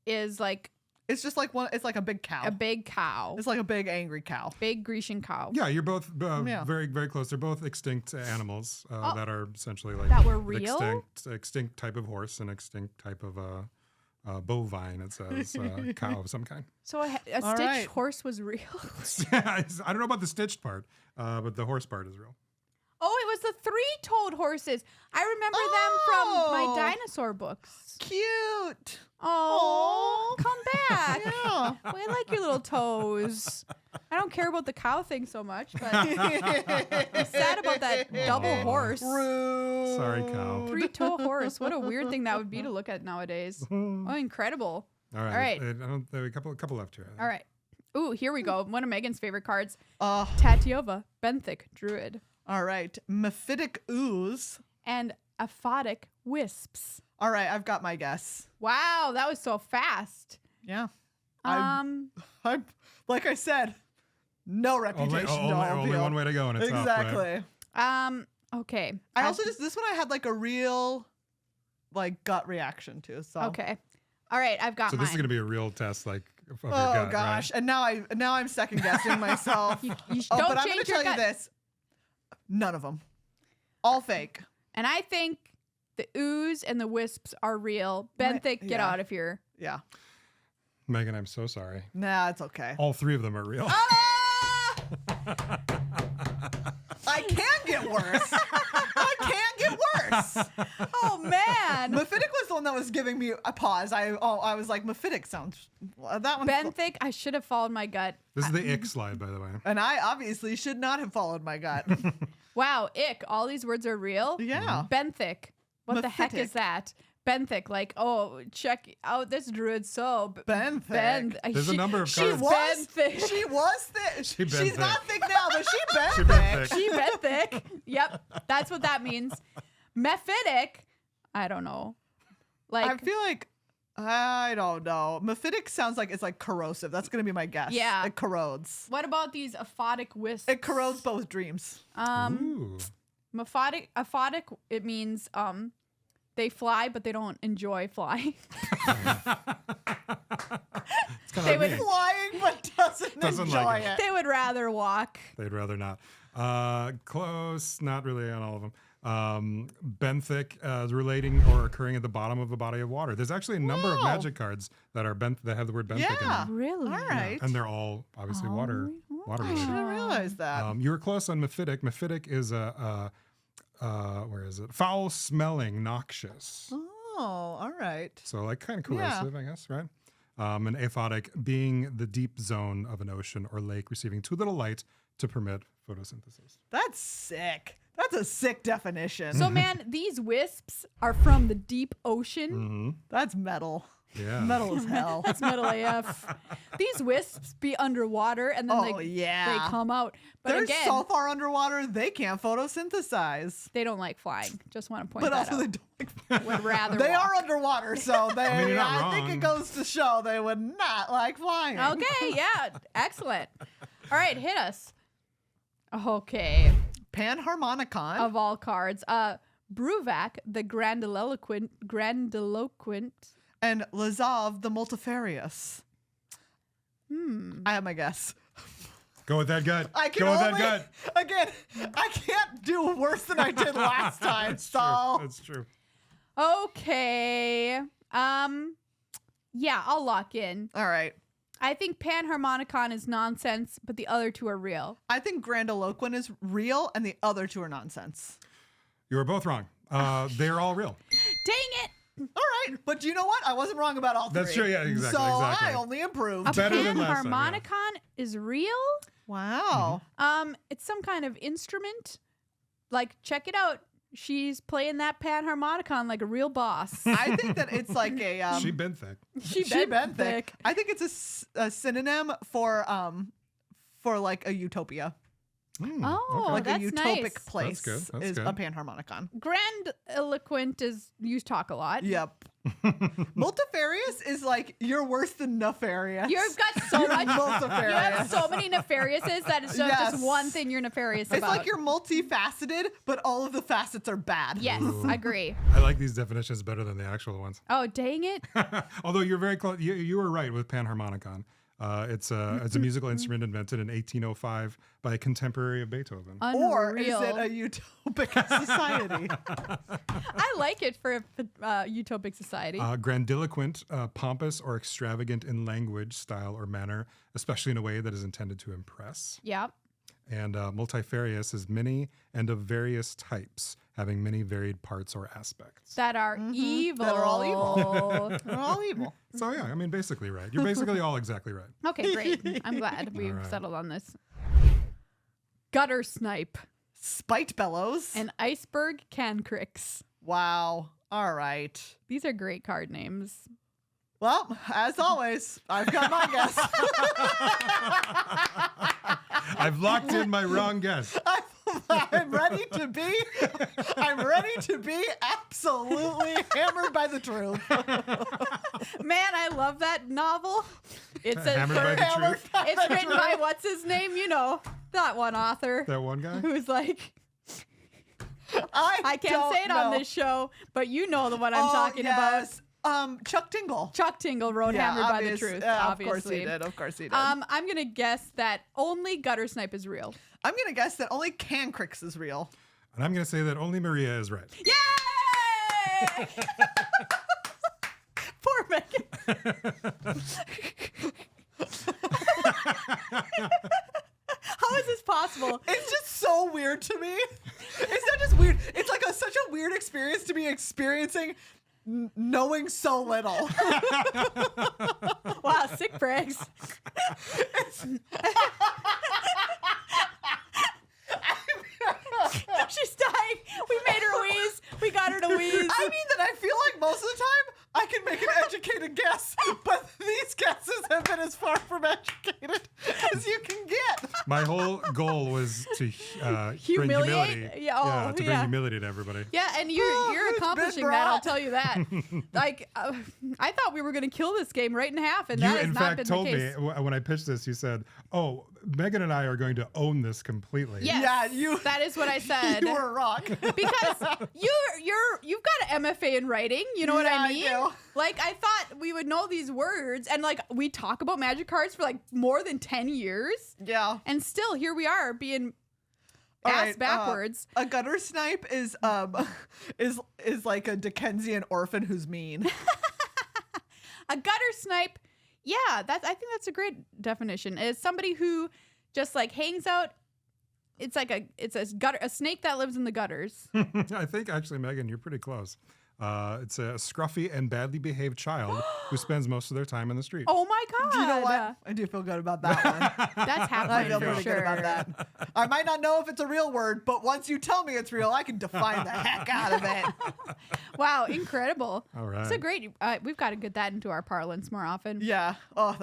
is like It's just like it's like a big cow. a big cow. It's like a big angry cow. Big Grecian cow. Yeah, you're both Yeah. very, very close. They're both extinct animals that are essentially like That were an real? extinct type of horse and extinct type of bovine. It says cow of some kind. So a All stitched right. horse was real? I don't know about the stitched part, but the horse part is real. Oh, it was the 3-toed horses. I remember them from Oh. my dinosaur books. Cute. Oh, come back. Yeah. Well, I like your little toes. I don't care about the cow thing so much, but I'm sad about that double horse. Rude. Sorry, cow. 3-toe horse. What a weird thing that would be to look at nowadays. Oh, incredible. All right. right. There are a couple left here. I think. All right. Ooh, here we go. One of Megan's favorite cards. Uh, Tatiova, Benthic, Druid, all right. Mephitic ooze. and Aphotic Wisps. All right. I've got my guess. Wow, that was so fast. Yeah. I'm like I said, no reputation to Only uphold. one way to go, and it's up, right? Exactly. Okay. I also this one I had like a real like gut reaction to. So Okay. All right, I've got So mine. this is going to be a real test, like of your Oh gut, gosh. right? And now I'm second guessing myself. You Oh, don't but I'm gonna change your tell you gut. this. None of them. All fake. And I think The ooze and the wisps are real. Benthic, get yeah. out of here. Yeah. Megan, I'm so sorry. Nah, it's okay. All three of them are real. Ah! I can get worse. I can get worse. Oh man. Mephitic was the one that was giving me a pause. I was like, Mephitic sounds that one. Benthic, I should have followed my gut. This is the ick slide, by the way. And I obviously should not have followed my gut. Wow, ick. All these words are real. Yeah. Benthic. What the heck Mephitic. is that? Benthic, like, oh, check out this druid. So Benthic. There's a number of She cards. was Benthic. She was thick. She bent She's thick. not thick now, but she bent She bent thick. thick. She Benthic. Yep, that's what that means. Mephitic, I don't know. Like, I feel like I don't know. Mephitic sounds like it's like corrosive. That's gonna be my guess. Yeah. It corrodes. what about these aphotic wisps? It corrodes both dreams. Ooh. Aphotic, it means they fly, but they don't enjoy flying. It's kind They of would like me. Flying but doesn't Doesn't enjoy like it. They would rather walk. They'd rather not. Close, not really on all of them. Benthic is relating or occurring at the bottom of a body of water. There's actually a number of Whoa. magic cards that are that have the word benthic in Yeah. them. Really? All right. And they're all obviously water I should related. have realized that. You were close on Mephitic. Mephitic is where is it? Foul smelling, noxious. Oh, all right. So like kind of Yeah. corrosive, I guess, right? And aphotic being the deep zone of an ocean or lake receiving too little light to permit photosynthesis. That's sick. That's a sick definition. So, man, these wisps are from the deep ocean. Mm-hmm. That's metal. Yeah. Metal as hell. That's metal AF. These wisps be underwater and then Oh, they yeah. come out. But They're again, so far underwater they can't photosynthesize. they don't like flying. Just want to point But that also out. they don't. Would rather They walk. are underwater, so they. mean, you're not I think wrong. it goes to show they would not like flying. Okay, yeah. Excellent. All right, hit us. Okay. Panharmonicon. Of all cards. Bruvac, the grandiloquent. And Lazov the multifarious. I have my guess. Go with that gut. I can Go with only, that gut. Again, I can't do worse than I did last time. That's So true. That's true. Okay. Yeah, I'll lock in. all right. I think Panharmonicon is nonsense, but the other two are real. I think Grandiloquent is real and the other two are nonsense. You were both wrong. They're all real. Dang it! All right, but you know what? I wasn't wrong about all three. That's true, yeah, exactly, So exactly. I only improved. A Better than last time, yeah. Panharmonicon is real? Wow. It's some kind of instrument. Like, check it out. She's playing that Panharmonicon like a real boss. I think that it's like a She bent thick. She she bent thick. I think it's a synonym for like a utopia. Oh, Like that's a utopic nice. place good, that's is good. a panharmonicon. Grandiloquent is you talk a lot. Yep. Multifarious is like you're worse than nefarious. You've got so much. multifarious. You have so many nefariouses that it's not Yes. just one thing you're nefarious It's about. like you're multifaceted, but all of the facets are bad. Yes, agree. I like these definitions better than the actual ones. Oh, dang it. Although you're very close. You were right with panharmonicon. It's a musical instrument invented in 1805 by a contemporary of Beethoven. Or is Unreal. it a utopic society? I like it for a utopic society. Grandiloquent, pompous or extravagant in language, style, or manner, especially in a way that is intended to impress. Yeah. And multifarious is many and of various types, having many varied parts or aspects. That are evil. That are all evil. They're all evil. So yeah, I mean, basically right. You're basically all exactly right. Okay, great. I'm glad we've right. settled on this. Gutter snipe. Spite bellows. And iceberg cancrix. Wow. All right. These are great card names. Well, as always, I've got my guess. I've locked in my wrong guess. I'm ready to be. I'm ready to be absolutely hammered by the truth. Man, I love that novel. It's a Hammered by the Hammered truth. by it's the written truth. by what's his name? You know, that one author That one guy? who's like, I can't don't say it on know. this show, but you know the one I'm talking yes. Chuck Tingle. Chuck Tingle wrote Hammered by the Truth, obviously. Of course he did. Of course he did. I'm going to guess that only gutter snipe is real. I'm gonna guess that only Cancrix is real. And I'm going to say that only Maria is right. Yay! Poor Megan. How is this possible? It's just so weird to me. It's not just weird. It's like such a weird experience to be experiencing knowing so little. Wow, sick brags. She's dying. We made her wheeze. We got her to wheeze. I mean that I feel like most of the time I can make an educated guess, but these guesses have been as far from educated as you can get. My whole goal was to bring Humiliate? humility. Yeah, to bring humility to everybody. Yeah, and you're it's accomplishing been that. I'll brought. tell you that. Like, I thought we were going to kill this game right in half, and You, that has in not fact, been told the me case. when I pitched this, you said, "Oh, Megan and I are going to own this completely." Yes, Yeah, that is what I said. You were wrong. Because you've got an MFA in writing, you know what Yeah, I I mean? do. Like I thought we would know these words, and like we talk about magic cards for like more than 10 years, Yeah. and still here we are being All ass right, backwards. A gutter snipe is like a Dickensian orphan who's mean. A gutter snipe, yeah, I think that's a great definition. Is somebody who just like hangs out. It's like a snake that lives in the gutters. I think actually, Megan, you're pretty close. It's a scruffy and badly behaved child who spends most of their time in the street. Oh my god! Do you know what? I do feel good about that one. That's I happening feel for pretty sure. good about that. I might not know if it's a real word, but once you tell me it's real, I can define the heck out of it. Wow, incredible! All right. It's a great. We've got to get that into our parlance more often. Yeah. Oh,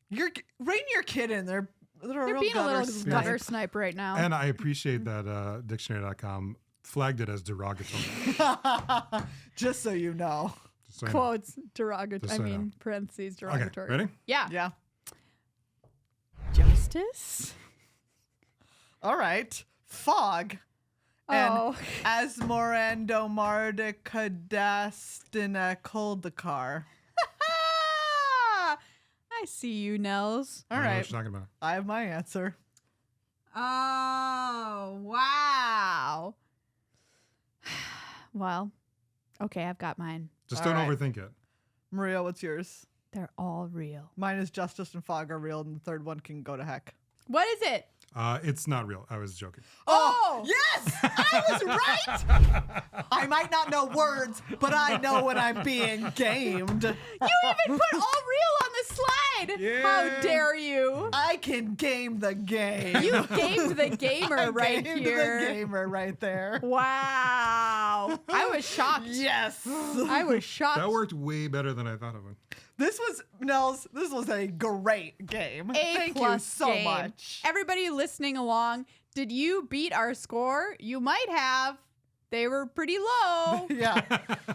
you're reining your kid in. They're They're real being a little snipe. gutter snipe right now. And I appreciate that dictionary.com flagged it as derogatory. Just so you know. Just so you know. Quotes derogatory. Just so you know. Parentheses Okay, derogatory. ready? Yeah. Yeah. Justice. All right. Fog. Oh. And Asmorando Mardicadastina Coldakar. I see you, Nels. All I don't know right. what you're talking about. I have my answer. Oh, wow. Well, okay, I've got mine. Just All don't right. overthink it. Maria, what's yours? They're all real. Mine is Justice and Fog are real, and the third one can go to heck. What is it? It's not real. I was joking. Oh! Yes! I was right! I might not know words, but I know when I'm being gamed. You even put all real on the slide. Yeah. How dare you? I can game the game. You gamed the gamer I right gamed here. the gamer right there. Wow. I was shocked. Yes. I was shocked. That worked way better than I thought it would. This was a great game. Thank you A-plus so game. much. Everybody listening along, did you beat our score? You might have. They were pretty low. Yeah,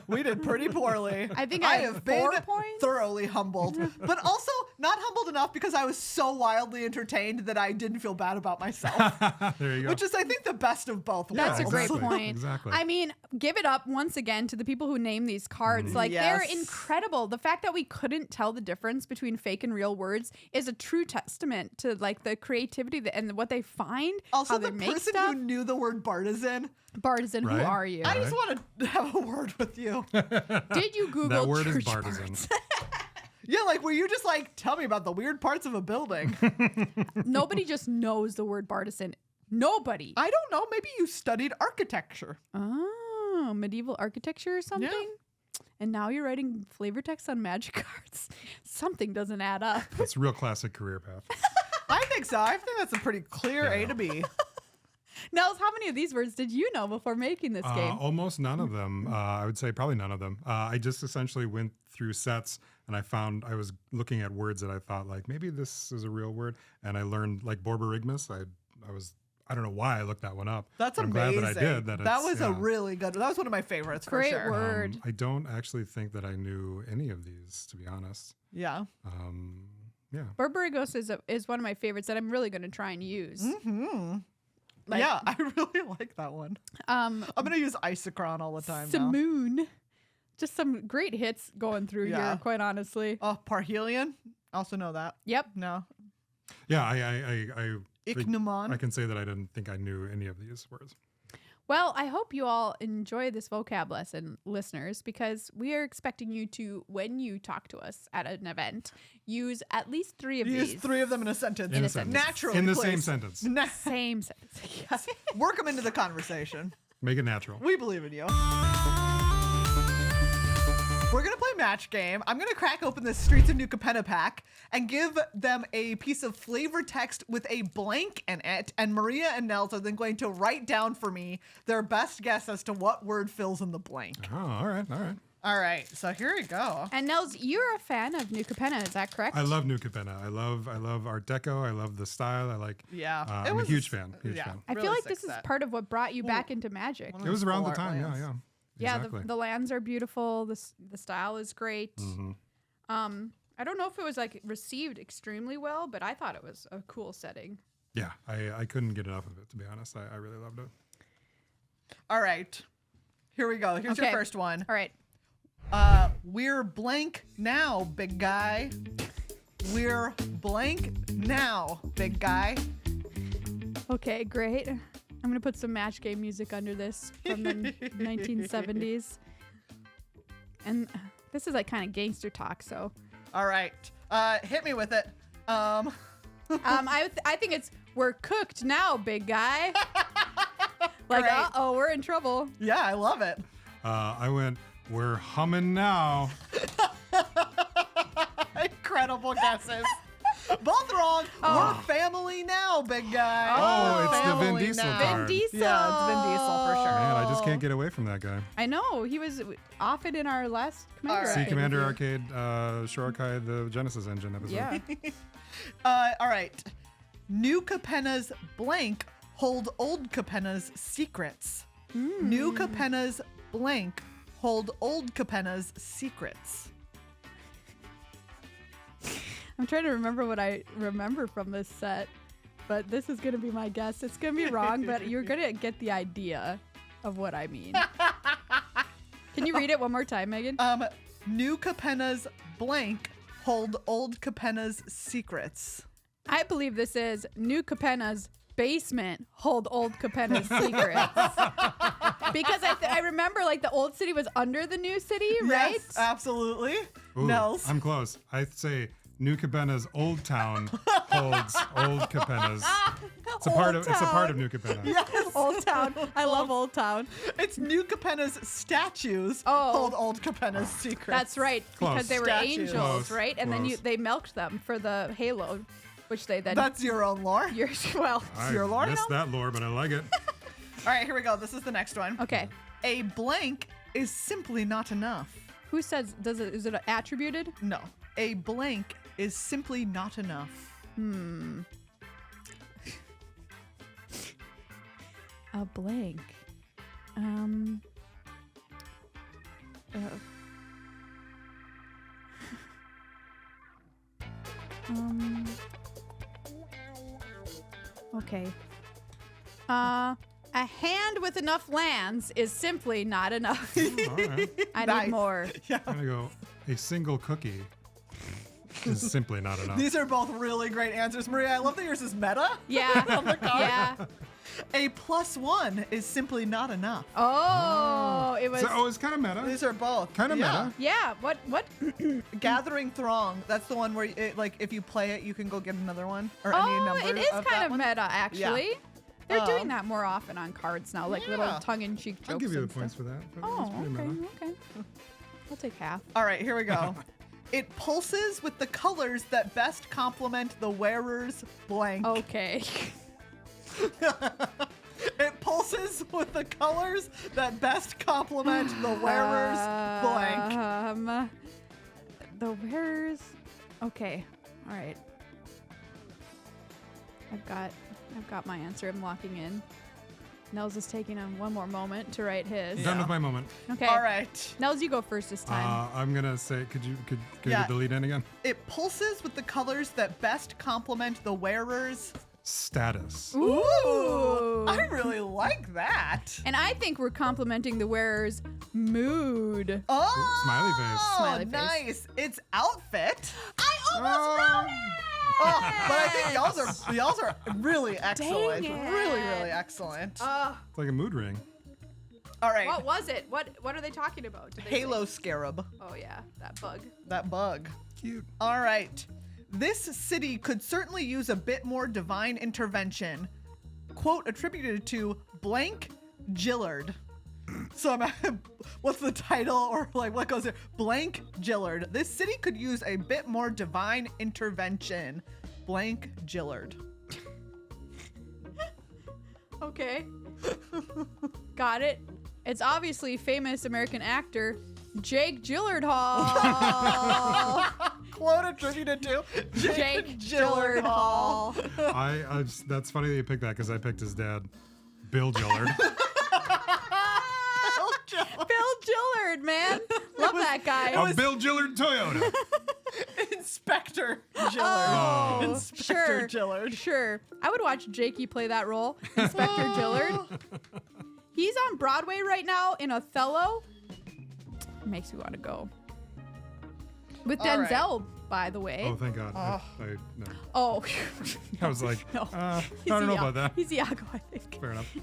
we did pretty poorly. I think I have have been 4 points. thoroughly humbled, but also not humbled enough because I was so wildly entertained that I didn't feel bad about myself, There you go. which is, I think, the best of both That's worlds. a great exactly, point. exactly. I mean, give it up once again to the people who name these cards. Like, they're Yes. incredible. The fact that we couldn't tell the difference between fake and real words is a true testament to like the creativity and what they find. Also, how the they make person stuff. who knew the word bartisan, Bartisan, Right? who are you? I just want to have a word with you. Did you Google that word is church partisan. parts? Yeah, like, were you just like, tell me about the weird parts of a building? Nobody just knows the word bartisan. Nobody. I don't know. Maybe you studied architecture. Oh, medieval architecture or something? And now you're writing flavor text on magic cards. Something doesn't add up. That's a real classic career path. I think so. I think that's a pretty clear A to B. Nels, how many of these words did you know before making this game? Almost none of them. I would say probably none of them. I just essentially went through sets and I was looking at words that I thought like maybe this is a real word, and I learned like borborygmus. I don't know why I looked that one up. That's but I'm amazing. glad that I did. That was a really good. That was one of my favorites Great for sure. word. I don't actually think that I knew any of these, to be honest. Yeah. Yeah. Berberigos is one of my favorites that I'm really going to try and use. Hmm. Like- Yeah, I really like that one. I'm gonna use Isocron all the time now. Simoon. Just some great hits going through Yeah. here, quite honestly. Oh, Parhelion. Also know that. Yep. No. Yeah, I think Ichneumon. I can say that I didn't think I knew any of these words. Well, I hope you all enjoy this vocab lesson, listeners, because we are expecting you to, when you talk to us at an event, use at least 3 of Use these. 3 of them in a sentence. In a sentence. Naturally, In the please. same sentence. Same sentence. Yes. Work them into the conversation. Make it natural. We believe in you. We're going to play match game. I'm going to crack open the Streets of New Capenna pack and give them a piece of flavor text with a blank in it. And Maria and Nels are then going to write down for me their best guess as to what word fills in the blank. Oh, all right. All right, so here we go. And Nels, you're a fan of New Capenna, is that correct? I love New Capenna. I love Art Deco. I love the style. I like. Yeah, I'm a huge fan. Huge fan. I really feel like sick this is set. part of what brought you back into Magic. It was around the Full art time. lands. Yeah. Yeah, Exactly. the lands are beautiful. The style is great. Mm-hmm. I don't know if it was like received extremely well, but I thought it was a cool setting. Yeah, I couldn't get enough of it, to be honest. I really loved it. All right, here we go. Here's your first one. All right. We're blank now, big guy. We're blank now, big guy. Okay, great. I'm going to put some match game music under this from the 1970s. And this is like kind of gangster talk, so. All right, hit me with it. I think it's, we're cooked now, big guy. Like, Great. uh-oh, we're in trouble. Yeah, I love it. I went, we're humming now. Incredible guesses. Both wrong. We're family now, big guy. Oh, it's the Vin Family Diesel now. card. Vin Diesel. Yeah, it's Vin Diesel for sure. Man, I just can't get away from that guy. I know. He was often in our last Commander All right. Sea Arcade Commander review. Arcade, Shorokai, the Genesis engine episode. Yeah. All right. New Capenna's blank hold old Capenna's secrets. New Capenna's blank hold old Capenna's secrets. I'm trying to remember what I remember from this set, but this is going to be my guess. It's going to be wrong, but you're going to get the idea of what I mean. Can you read it one more time, Megan? New Capenna's blank hold old Capenna's secrets. I believe this is New Capenna's basement hold old Capenna's secrets. Because I remember like the old city was under the new city, right? Yes, absolutely. Ooh, Nels. I'm close. I'd say New Capenna's Old Town holds Old Capenna's. It's a part of New Capenna. Yes. Old Town. I love Old Town. It's New Capenna's statues hold old Capenna's secrets. That's right, Close. because they were Statues. angels, Close. right? And then Close. they milked them for the halo, which they then That's your own lore. well. I your lore missed now? that lore, but I like it. All right, here we go. This is the next one. Okay. A blank is simply not enough. Who says is it attributed? No. A blank is simply not enough. A blank. Okay. A hand with enough lands is simply not enough. All right. I Nice. need more. Yeah. I'm gonna go. A single cookie is simply not enough. These are both really great answers. Maria, I love that yours is meta. Yeah. Yeah. A +1 is simply not enough. Oh, it was. So, it's kind of meta. These are both. Kind of yeah. meta. Yeah. What? Gathering Throng. That's the one where, like, if you play it, you can go get another one or any Oh, number it is of kind that of one. meta, actually. They're Um, doing that more often on cards now, like little yeah. tongue-in-cheek jokes. I'll give you the and points stuff. for that. But Oh, it's pretty meta. okay. I'll take half. All right, here we go. It pulses with the colors that best complement the wearer's blank. Okay. It pulses with the colors that best complement the wearer's blank. The wearer's. Okay. All right. I've got my answer. I'm locking in. Nels is taking him one more moment to write his. Done with my moment. Okay. All right. Nels, you go first this time. I'm gonna say, could you Yeah. get the lead in again? It pulses with the colors that best complement the wearer's. Status. Ooh. I really like that. And I think we're complimenting the wearer's mood. Oh, Smiley face. Smiley face. Nice. It's outfit. I almost wrote it. Oh, but I think y'all's are really excellent. it. Really, really excellent. It's like a mood ring. All right. What was it? What are they talking about? Did they say- Halo scarab. Oh yeah, that bug. That bug. Cute. All right. This city could certainly use a bit more divine intervention. Quote attributed to blank Gillard. So what's the title or like what goes there? Blank Gillard. This city could use a bit more divine intervention. Blank Gillard. Okay. Got it. It's obviously famous American actor Jake Gyllenhaal. Quote attributed to Jake Gyllenhaal. That's funny that you picked that because I picked his dad, Bill Gillard. Bill Gillard, man. Love that guy. A Bill Gillard Toyota. Inspector Gillard. Oh. Inspector Gillard. Sure. I would watch Jakey play that role. Inspector Gillard. He's on Broadway right now in Othello. Makes me want to go. With All right. Denzel, by the way. Oh, thank God. Oh. No. Oh. I was like, No. I don't know about that. He's Iago, I think. Fair enough.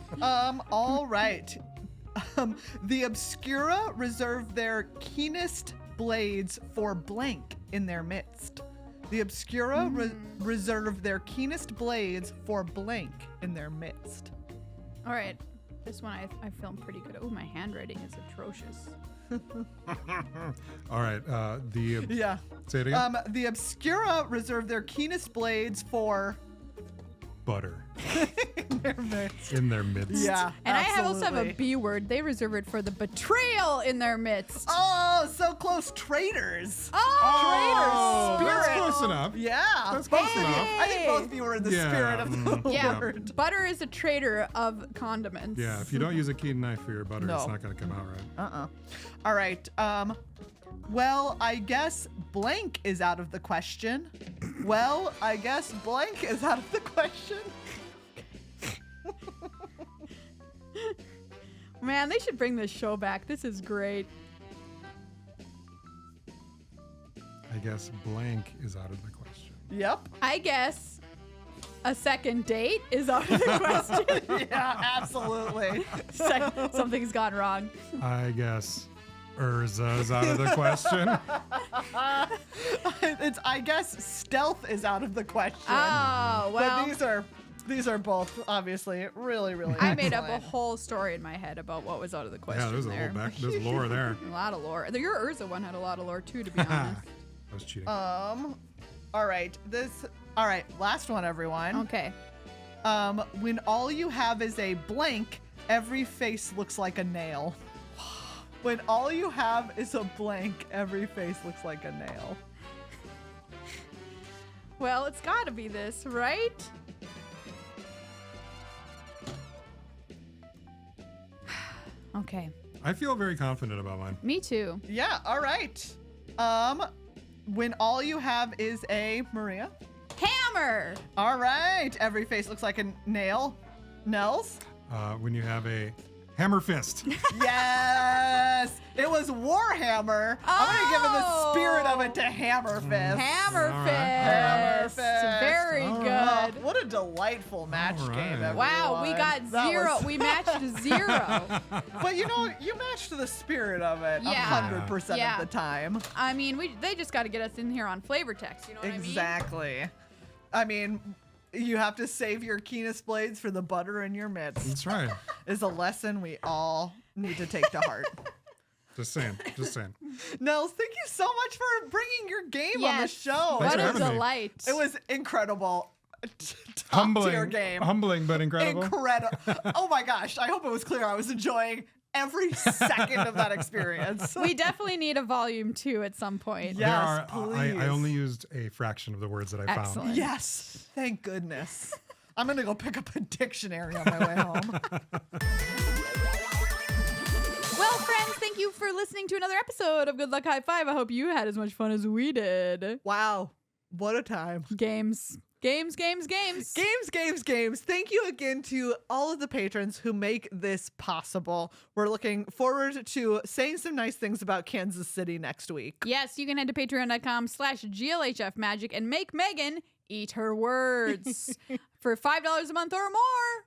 All right. The Obscura reserve their keenest blades for blank in their midst. The Obscura reserve their keenest blades for blank in their midst. All right. This one I film pretty good. Oh, my handwriting is atrocious. All right. Yeah. Say it again. The Obscura reserve their keenest blades for Butter in their midst. in their midst. Yeah. And I also have a absolutely. B word. They reserve it for the betrayal in their midst. Oh, so close. Traitors. Oh, Traitors. that's Spirit. close enough. Yeah. That's close enough. I think both of you were in the Yeah, spirit of the Yeah, word. butter is a traitor of condiments. Yeah, if you don't use a keen knife for your butter, it's No. not going to come out right. All right. Well, I guess blank is out of the question. Well, I guess blank is out of the question. Man, they should bring this show back. This is great. I guess blank is out of the question. Yep. I guess a second date is out of the question. Yeah, absolutely. Something's gone wrong. I guess Urza is out of the question. I guess stealth is out of the question. Oh, well. But these are both obviously really, really I made up a excellent. whole story in my head about what was out of the question Yeah, there's a there. whole there's lore there. A lot of lore. Your Urza one had a lot of lore too, to be honest. I was cheating. All right. Last one, everyone. Okay. When all you have is a blank, every face looks like a nail. When all you have is a blank, every face looks like a nail. Well, it's got to be this, right? Okay. I feel very confident about mine. Me too. Yeah, all right. When all you have is a Maria. Hammer! All right. Every face looks like a nail. Nels? When you have a hammer fist. Yes! It was Warhammer. I'm going to give it the spirit of it to Hammer Fist. Hammer All fist. right. Hammer Fist. Very All good. Oh, what a delightful match All right. game, everyone. Wow, we got That zero. was- We matched 0. But you know, you matched the spirit of it Yeah. 100% Yeah. of the time. I mean, they just got to get us in here on flavor text. You know what Exactly. I mean, you have to save your keenest blades for the butter in your midst. That's right. Is a lesson we all need to take to heart. Just saying. Just saying. Nels, thank you so much for bringing your game I mean? on the Yes. show. Thanks What for a having me. delight. It was incredible. Top tier game. Humbling, but incredible. Incredible. Oh my gosh. I hope it was clear. I was enjoying every second of that experience. We definitely need a volume 2 at some point. Yeah. There Yes, I please. only used a fraction of the words that I found. Excellent. Yes. Thank goodness. I'm going to go pick up a dictionary on my way home. Well, friends, thank you for listening to another episode of Good Luck High Five. I hope you had as much fun as we did. Wow. What a time. Games. Games, games, games. Games. Thank you again to all of the patrons who make this possible. We're looking forward to saying some nice things about Kansas City next week. Yes, you can head to patreon.com/GLHF Magic and make Megan eat her words for $5 a month or more.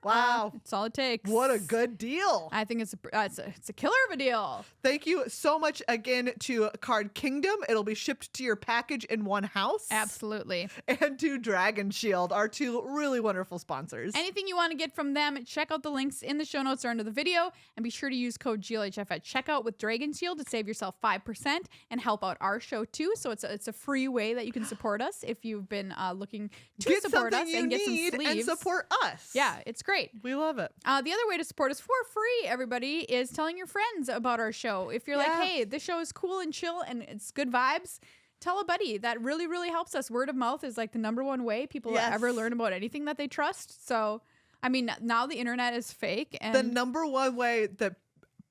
Wow. That's all it takes. What a good deal. I think it's a killer of a deal. Thank you so much again to Card Kingdom. It'll be shipped to your package in one house. Absolutely. And to Dragon Shield, our two really wonderful sponsors. Anything you want to get from them, check out the links in the show notes or under the video, and be sure to use code GLHF at checkout with Dragon Shield to save yourself 5% and help out our show too. So it's a free way that you can support us if you've been looking to Get support us something you and get some need sleeves. and support us. Yeah, it's great. We love it. The other way to support us for free, everybody, is telling your friends about our show. If you're like, hey, this show is cool and chill and it's good vibes, tell a buddy. That really, really helps us. Word of mouth is like the #1 way people ever learn about anything that they trust. So, I mean, now the internet is fake. And the #1 way that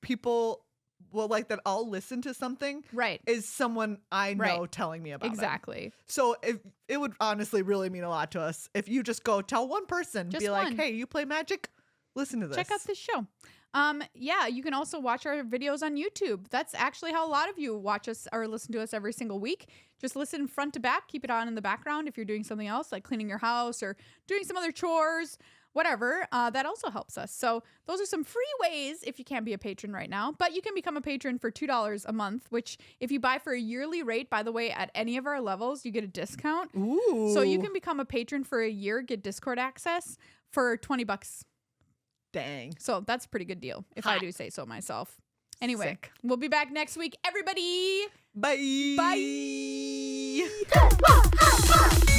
people will like that I'll listen to something is someone I know telling me about it. Exactly. So if it would honestly really mean a lot to us if you just go tell one person, Just be like, one. hey, you play Magic? Listen to this. Check out this show. Yeah, you can also watch our videos on YouTube. That's actually how a lot of you watch us or listen to us every single week. Just listen front to back, keep it on in the background if you're doing something else like cleaning your house or doing some other chores, whatever. That also helps us. So those are some free ways if you can't be a patron right now. But you can become a patron for $2 a month, which if you buy for a yearly rate, by the way, at any of our levels, you get a discount. Ooh. So you can become a patron for a year, get Discord access for $20. Dang. So that's a pretty good deal, if I do say so myself. Anyway, Sick. we'll be back next week. Everybody, Bye. bye.